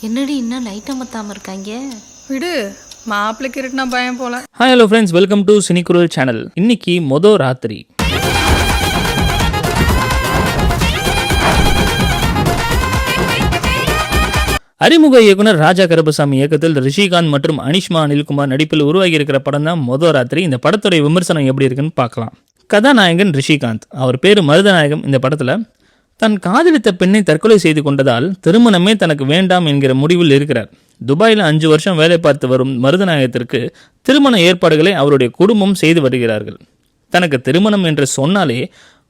என்னடி இன்னும் லைட்டை மத்தாமல் இருக்காங்க? விடு, மாப்பிள்ளைக்கு இருட்டுனா பயம் போல. Hi hello friends, welcome to Cinikural channel. இன்னைக்கு ராத்திரி. அறிமுக இயக்குனர் ராஜா கருப்பசாமி இயக்கத்தில் ரிஷிகாந்த் மற்றும் அனிஷ்மா அனில்குமார் நடிப்பில் உருவாகி இருக்கிற படம் தான் ராத்திரி. இந்த படத்துடைய விமர்சனம் எப்படி இருக்குன்னு பார்க்கலாம். கதாநாயகன் ரிஷிகாந்த், அவர் பேரு மருதநாயகம். இந்த படத்தில் தன் காதலித்த பெண்ணை தற்கொலை செய்து கொண்டதால் திருமணமே தனக்கு வேண்டாம் என்கிற முடிவில் இருக்கிறார். துபாயில் 5 வருஷம் வேலை பார்த்து வரும் மருதநாயகத்திற்கு திருமண ஏற்பாடுகளை அவருடைய குடும்பம் செய்து வருகிறார்கள். தனக்கு திருமணம் என்று சொன்னாலே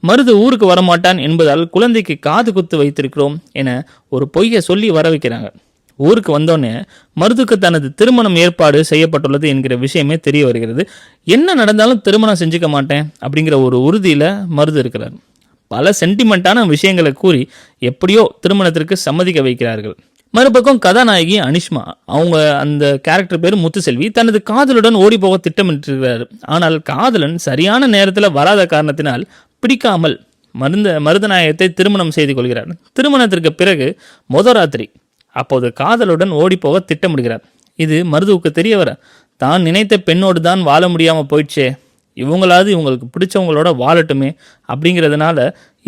மருது ஊருக்கு வரமாட்டான் என்பதால் குழந்தைக்கு காது குத்து வைத்திருக்கிறோம் என ஒரு பொய்யை சொல்லி வர வைக்கிறாங்க. ஊருக்கு வந்தோடனே மருதுக்கு தனது திருமணம் ஏற்பாடு செய்யப்பட்டுள்ளது என்கிற விஷயமே தெரிய வருகிறது. என்ன நடந்தாலும் திருமணம் செஞ்சுக்க மாட்டேன் அப்படிங்கிற ஒரு உறுதியில் மருது இருக்கிறார். பல சென்டிமெண்ட்டான விஷயங்களை கூறி எப்படியோ திருமணத்திற்கு சம்மதிக்க வைக்கிறார்கள். மறுபக்கம் கதாநாயகி அனிஷ்மா, அவங்க அந்த கேரக்டர் பேர் முத்துசெல்வி, தனது காதலுடன் ஓடி போக திட்டமிட்டிருக்கிறார். ஆனால் காதலன் சரியான நேரத்தில் வராத காரணத்தினால் பிடிக்காமல் மருதநாயகத்தை திருமணம் செய்து கொள்கிறார். திருமணத்திற்கு பிறகு ராத்திரி அப்போது காதலுடன் ஓடி போக திட்டமிடுகிறார். இது மருதுவுக்கு தெரிய வர தான் நினைத்த பெண்ணோடு தான் வாழ முடியாமல் போயிடுச்சே, இவங்களாவது இவங்களுக்கு பிடிச்சவங்களோட வாழட்டுமே அப்படிங்கிறதுனால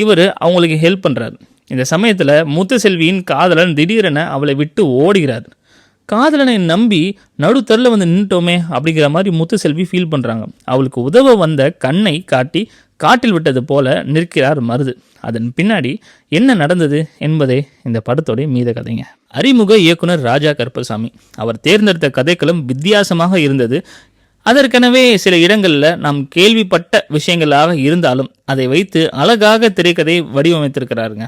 இவர் அவங்களுக்கு ஹெல்ப் பண்ணுறாரு. இந்த சமயத்தில் முத்துசெல்வியின் காதலன் திடீரென அவளை விட்டு ஓடுகிறார். காதலனை நம்பி நடுத்தரில் வந்து நின்றுட்டோமே அப்படிங்கிற மாதிரி முத்துசெல்வி ஃபீல் பண்ணுறாங்க. அவளுக்கு உதவ வந்த கண்ணை காட்டி காட்டில் விட்டது போல நிற்கிறார் மருது. அதன் பின்னாடி என்ன நடந்தது என்பதே இந்த படத்தோடைய மீத கதைங்க. அறிமுக இயக்குனர் ராஜா கருப்பசாமி, அவர் தேர்ந்தெடுத்த கதைக்களம் வித்தியாசமாக இருந்தது. அதற்கெனவே சில இடங்களில் நாம் கேள்விப்பட்ட விஷயங்களாக இருந்தாலும் அதை வைத்து அழகாக திரைக்கதை வடிவமைத்திருக்கிறாருங்க.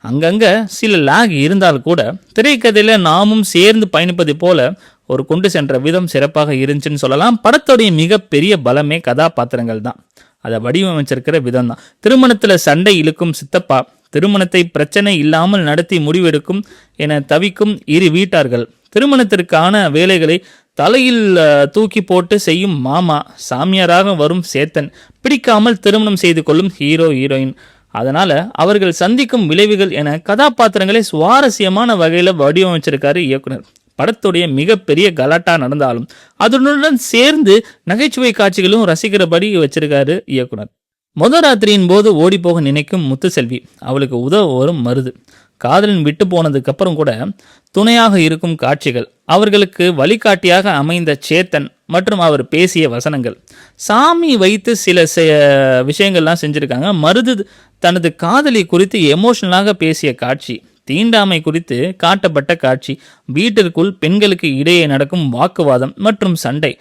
அங்கங்கே சில லாக் இருந்தால் கூட திரைக்கதையில் நாமும் சேர்ந்து பயணிப்பது போல ஒரு கொண்டு சென்ற விதம் சிறப்பாக இருந்துச்சுன்னு சொல்லலாம். படத்துடைய மிகப்பெரிய பலமே கதாபாத்திரங்கள் தான், அதை வடிவமைச்சிருக்கிற விதம் தான். திருமணத்தில் சண்டை இழுக்கும் சித்தப்பா, திருமணத்தை பிரச்சனை இல்லாமல் நடத்தி முடிவெடுக்கும் என தவிக்கும் இரு வீட்டார்கள், திருமணத்திற்கான வேலைகளை தலையில் தூக்கி போட்டு செய்யும் மாமா, சாமியாராக வரும் சேத்தன், பிடிக்காமல் திருமணம் செய்து கொள்ளும் ஹீரோ ஹீரோயின், அதனால் அவர்கள் சந்திக்கும் விளைவுகள் என கதாபாத்திரங்களை சுவாரஸ்யமான வகையில் வடிவமைச்சிருக்காரு இயக்குனர். படத்துடைய மிகப்பெரிய கலாட்டா நடந்தாலும் அதனுடன் சேர்ந்து நகைச்சுவை காட்சிகளும் ரசிக்கிறபடி வச்சிருக்காரு இயக்குனர். ராத்திரியின் போது ஓடி போக நினைக்கும் முத்துசெல்வி, அவளுக்கு உதவ வரும் மருது, காதலன் விட்டு போனதுக்கு அப்புறம் கூட துணையாக இருக்கும் காட்சிகள், அவர்களுக்கு வழிகாட்டியாக அமைந்த சேத்தன் மற்றும் அவர் பேசிய வசனங்கள், சாமி வைத்து சில விஷயங்கள்லாம் செஞ்சுருக்காங்க. மருது தனது காதலி குறித்து எமோஷனலாக பேசிய காட்சி, தீண்டாமை குறித்து காட்டப்பட்ட காட்சி, வீட்டிற்குள் பெண்களுக்கு இடையே நடக்கும் வாக்குவாதம் மற்றும் சண்டை,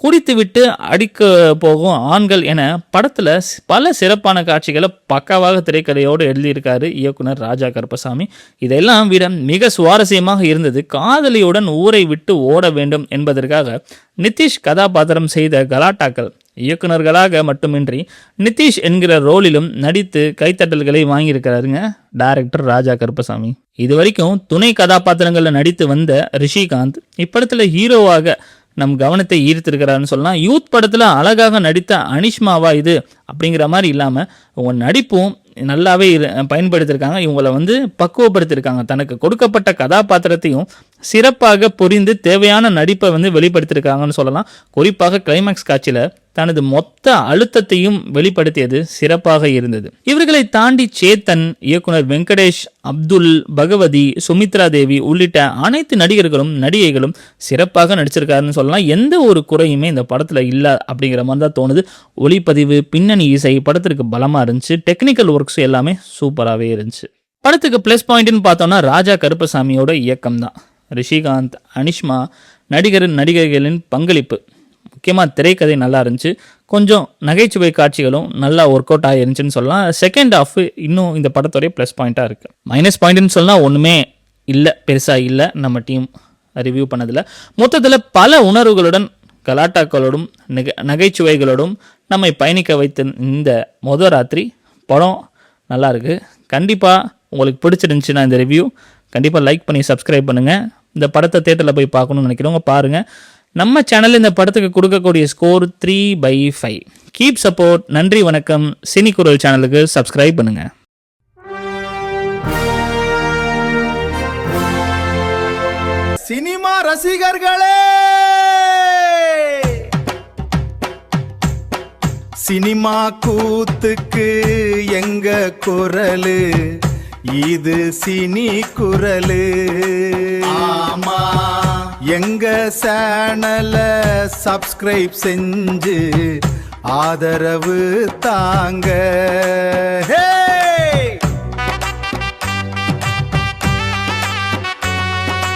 குடித்துவிட்டு அடிக்க போகும் ஆண்கள் என படத்தில் பல சிறப்பான காட்சிகளை பக்காவாக திரைக்கதையோடு எழுதியிருக்காரு இயக்குனர் ராஜா கருப்பசாமி. இதெல்லாம் விட மிக சுவாரஸ்யமாக இருந்தது காதலியுடன் ஊரை விட்டு ஓட வேண்டும் என்பதற்காக நிதிஷ் கதாபாத்திரம் செய்த கலாட்டாக்கள். இயக்குனர்களாக மட்டுமின்றி நிதிஷ் என்கிற ரோலிலும் நடித்து கைத்தட்டல்களை வாங்கியிருக்கிறாருங்க டைரக்டர் ராஜா கருப்பசாமி. இதுவரைக்கும் துணை கதாபாத்திரங்களில் நடித்து வந்த ரிஷிகாந்த் இப்படத்தில் ஹீரோவாக நம் கவனத்தை ஈர்த்திருக்கிறாருன்னு சொல்லலாம். யூத் படத்தில் அழகாக நடித்த அனிஷ்மாவா இது அப்படிங்கிற மாதிரி இல்லாமல் உங்க நடிப்பும் நல்லாவே பயன்படுத்தியிருக்காங்க. இவங்களை பக்குவப்படுத்தியிருக்காங்க. தனக்கு கொடுக்கப்பட்ட கதாபாத்திரத்தையும் சிறப்பாக புரிந்து தேவையான நடிப்பை வெளிப்படுத்தியிருக்காங்கன்னு சொல்லலாம். குறிப்பாக கிளைமேக்ஸ் காட்சியில் தனது மொத்த அழுத்தத்தையும் வெளிப்படுத்தியது சிறப்பாக இருந்தது. இவர்களை தாண்டி சேத்தன், இயக்குனர் வெங்கடேஷ், அப்துல், பகவதி, சுமித்ரா தேவி உள்ளிட்ட அனைத்து நடிகர்களும் நடிகைகளும் சிறப்பாக நடிச்சிருக்காருன்னு சொல்லலாம். எந்த ஒரு குறையுமே இந்த படத்தில் இல்லை அப்படிங்கிற மாதிரி தான் தோணுது. ஒளிப்பதிவு, பின்னணி இசை படத்திற்கு பலமாக இருந்துச்சு. டெக்னிக்கல் ஒர்க்ஸ் எல்லாமே சூப்பராகவே இருந்துச்சு. படத்துக்கு ப்ளஸ் பாயிண்ட்னு பார்த்தோன்னா ராஜா கருப்பசாமியோட இயக்கம் தான். ரிஷிகாந்த், அனிஷ்மா, நடிகர்களின் பங்களிப்பு, முக்கியமாக திரைக்கதை நல்லா இருந்துச்சு. கொஞ்சம் நகைச்சுவை காட்சிகளும் நல்லா ஒர்க் அவுட் ஆகிருந்துச்சுன்னு சொல்லலாம். செகண்ட் ஹாஃப் இன்னும் இந்த படத்தோடைய ப்ளஸ் பாயிண்ட்டாக இருக்குது. மைனஸ் பாயிண்ட்னு சொல்லலாம் ஒன்றுமே இல்லை, பெருசாக இல்லை. நம்ம டீம் ரிவ்யூ பண்ணதில் மொத்தத்தில் பல உணர்வுகளுடன் கலாட்டாக்களோடும் நகைச்சுவைகளோடும் நம்மை பயணிக்க வைத்த இந்த ராத்திரி படம் நல்லா இருக்குது. கண்டிப்பாக உங்களுக்கு பிடிச்சிருந்துச்சுன்னா இந்த ரிவ்யூ கண்டிப்பாக லைக் பண்ணி சப்ஸ்கிரைப் பண்ணுங்கள். இந்த படத்தை தேட்டரில் போய் பார்க்கணும்னு நினைக்கிறவங்க பாருங்கள். நம்ம சேனலில் இந்த படத்துக்கு கொடுக்கக்கூடிய ஸ்கோர் 3/5. Keep support. நன்றி, வணக்கம். சினிக்குரல் சேனலுக்கு சப்ஸ்கிரைப் பண்ணுங்கள். ரசிகர்களே, சினிமா கூத்துக்கு எங்க குரலு, இது சினி குரலு. ஆமா, எங்க சேனல சப்ஸ்கிரைப் செஞ்சு ஆதரவு தாங்க.